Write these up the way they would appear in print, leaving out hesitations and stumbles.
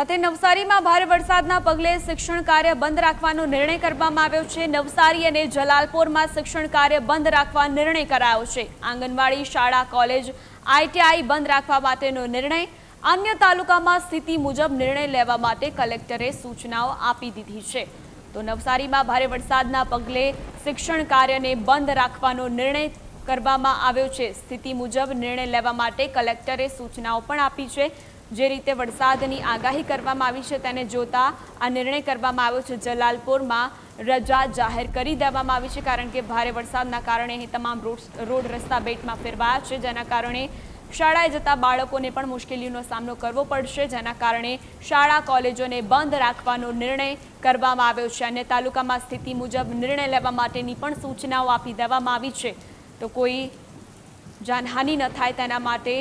સાથે નવસારીમાં ભારે વરસાદના પગલે શિક્ષણ કાર્ય બંધ રાખવાનો નિર્ણય કરવામાં આવ્યો છે। નવસારી અને જલાલપોરમાં શિક્ષણ કાર્ય બંધ રાખવા નિર્ણય કરાયો છે। આંગણવાડી, શાળા, કોલેજ, આઈટીઆઈ બંધ રાખવા માટેનો નિર્ણય। અન્ય તાલુકામાં સ્થિતિ મુજબ નિર્ણય લેવા માટે કલેક્ટરે સૂચનાઓ આપી દીધી છે। તો નવસારીમાં ભારે વરસાદના પગલે શિક્ષણ કાર્યને બંધ રાખવાનો નિર્ણય કરવામાં આવ્યો છે। સ્થિતિ મુજબ નિર્ણય લેવા માટે કલેક્ટરે સૂચનાઓ પણ આપી છે। જે રીતે વરસાદની આગાહી કરવામાં આવી છે તેને જોતા આ નિર્ણય કરવામાં આવ્યો છે। જલાલપોરમાં રજા જાહેર કરી દેવામાં આવી છે કારણ કે ભારે વરસાદના કારણે અહીં તમામ રોડ રસ્તા બેટમાં ફેરવાયા છે, જેના કારણે શાળાએ જતા બાળકોને પણ મુશ્કેલીનો સામનો કરવો પડશે, જેના કારણે શાળા કોલેજોને બંધ રાખવાનો નિર્ણય કરવામાં આવ્યો છે। અન્ય તાલુકામાં સ્થિતિ મુજબ નિર્ણય લેવા માટેની પણ સૂચનાઓ આપી દેવામાં આવી છે। તો કોઈ જાનહાનિ ન થાય તેના માટે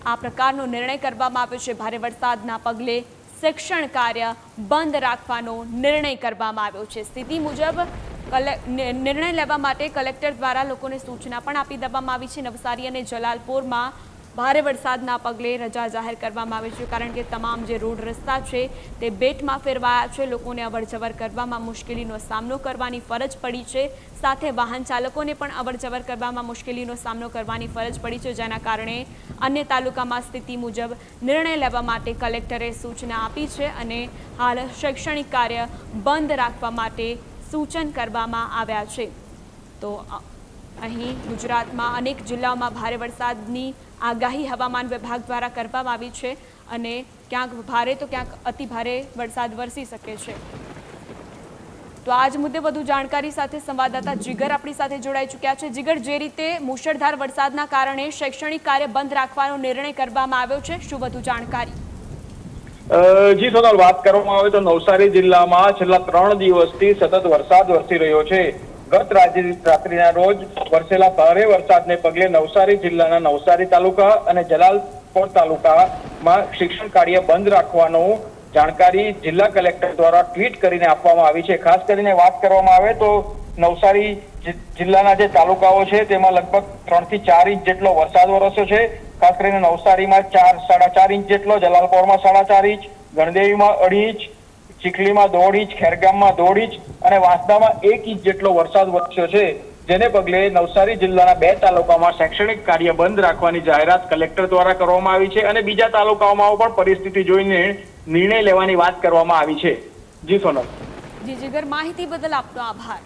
આ પ્રકારનો નિર્ણય કરવામાં આવ્યો છે। ભારે વરસાદના પગલે શિક્ષણ કાર્ય બંધ રાખવાનો નિર્ણય કરવામાં આવ્યો છે। સ્થિતિ મુજબ નિર્ણય લેવા માટે કલેક્ટર દ્વારા લોકોને સૂચના પણ આપી દેવામાં આવી છે। નવસારી અને જલાલપોરમાં ભારે વરસાદના પગલે રજા જાહેર કરવામાં આવી છે કારણ કે તમામ જે રોડ રસ્તા છે તે બેટમાં ફેરવાયા છે। લોકોને અવરજવર કરવામાં મુશ્કેલીનો સામનો કરવાની ફરજ પડી છે, સાથે વાહન ચાલકોને પણ અવરજવર કરવામાં મુશ્કેલીનો સામનો કરવાની ફરજ પડી છે, જેના કારણે અન્ય તાલુકામાં સ્થિતિ મુજબ નિર્ણય લેવા માટે કલેક્ટરે સૂચના આપી છે અને હાલ શૈક્ષણિક કાર્ય બંધ રાખવા માટે સૂચન કરવામાં આવ્યા છે। તો અહીં ગુજરાતમાં અનેક જિલ્લાઓમાં ભારે વરસાદની આગાહી હવામાન વિભાગ દ્વારા કરવામાં આવી છે અને ક્યાંક ભારે તો ક્યાંક અતિ ભારે વરસાદ વરસી શકે છે। તો આજ મુદ્દે વધુ જાણકારી સાથે સંવાદદાતા જીગર આપણી સાથે જોડાઈ ચૂક્યા છે। જીગર, જે રીતે મુશળધાર વરસાદના કારણે શૈક્ષણિક કાર્ય બંધ રાખવાનો નિર્ણય કરવામાં આવ્યો છે, શું વધુ જાણકારી? જી સોનલ, વાત કરવામાં આવે તો નવસારી જિલ્લામાં છેલ્લા 3 દિવસથી સતત વરસાદ વરસી રહ્યો છે। ગત રાત્રિના રોજ વરસેલા ભારે વરસાદને પગલે નવસારી જિલ્લાના નવસારી તાલુકા અને જલાલપોર તાલુકામાં શિક્ષણ કાર્ય બંધ રાખવાનું જાણકારી જિલ્લા કલેક્ટર દ્વારા ટ્વીટ કરીને આપવામાં આવી છે। ખાસ કરીને વાત કરવામાં આવે તો નવસારી જિલ્લાના જે તાલુકાઓ છે તેમાં લગભગ 3 થી 4 ઇંચ જેટલો વરસાદ વરસ્યો છે। ખાસ કરીને નવસારીમાં 4-4.5 ઇંચ જેટલો, જલાલપોરમાં 4.5 ઇંચ, ગણદેવીમાં 2.5 ઇંચ, ચીખલીમાં 1.5 ઇંચ, ખેરગામમાં 1.5 ઇંચ અને વાંસદામાં 1 ઇંચ જેટલો વરસાદ વરસ્યો છે, જેને પગલે નવસારી જિલ્લાના 2 તાલુકામાં શૈક્ષણિક કાર્ય બંધ રાખવાની જાહેરાત કલેક્ટર દ્વારા કરવામાં આવી છે અને બીજા તાલુકાઓમાં પણ પરિસ્થિતિ જોઈને નિર્ણય લેવાની વાત કરવામાં આવી છે। જી સોનલ। જી જીગર, માહિતી બદલ આપનો આભાર।